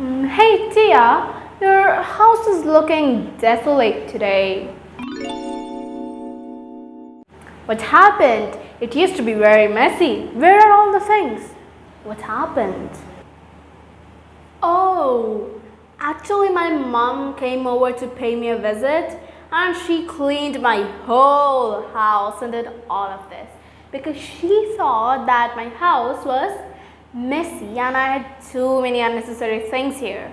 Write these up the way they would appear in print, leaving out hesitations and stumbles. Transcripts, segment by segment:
Hey Tia, your house is looking desolate today. What happened? It used to be very messy. Where are all the things? What happened? Oh, actually my mom came over to pay me a visit and she cleaned my whole house and did all of this because she saw that my house was messy and I had too many unnecessary things here.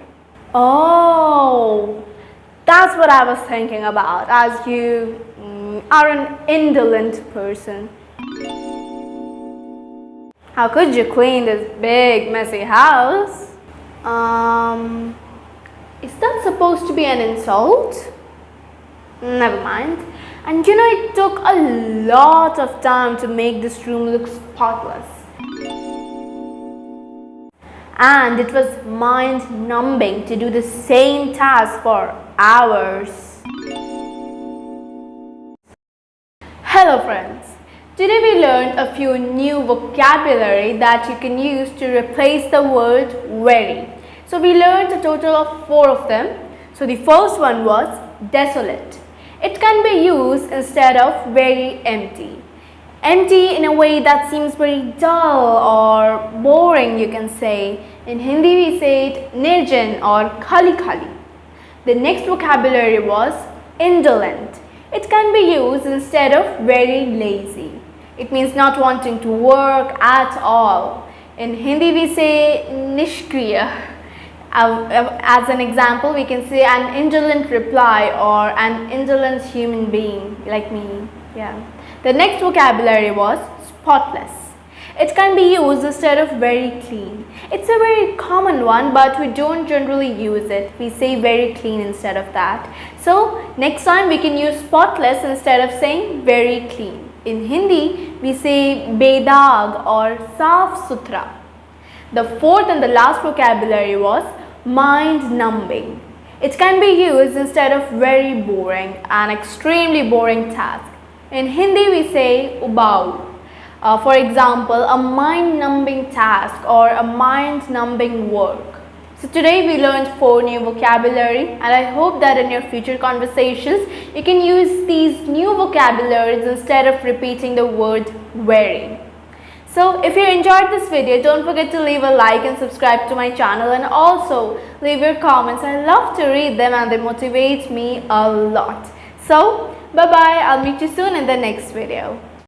Oh, that's what I was thinking about, as you are an indolent person. How could you clean this big messy house? Is that supposed to be an insult? Never mind. And you know, it took a lot of time to make this room look spotless. And it was mind-numbing to do the same task for hours. Hello friends. Today we learned a few new vocabulary that you can use to replace the word very. So we learned a total of 4 of them. So the first one was desolate. It can be used instead of very empty. Empty in a way that seems very dull or boring, you can say. In Hindi we say it nirjan or khali khali. The next vocabulary was indolent. It can be used instead of very lazy. It means not wanting to work at all. In Hindi we say nishkriya. As an example, we can say an indolent reply or an indolent human being like me. Yeah. The next vocabulary was spotless. It can be used instead of very clean. It's a very common one, but we don't generally use it. We say very clean instead of that. So next time we can use spotless instead of saying very clean. In Hindi, we say bedag or saaf suthra. The fourth and the last vocabulary was mind-numbing. It can be used instead of very boring, an extremely boring task. In Hindi we say ubau. For example, a mind-numbing task or a mind-numbing work. So today we learned 4 new vocabulary and I hope that in your future conversations you can use these new vocabularies instead of repeating the word very. So if you enjoyed this video, don't forget to leave a like and subscribe to my channel and also leave your comments. I love to read them and they motivate me a lot. So bye bye, I'll meet you soon in the next video.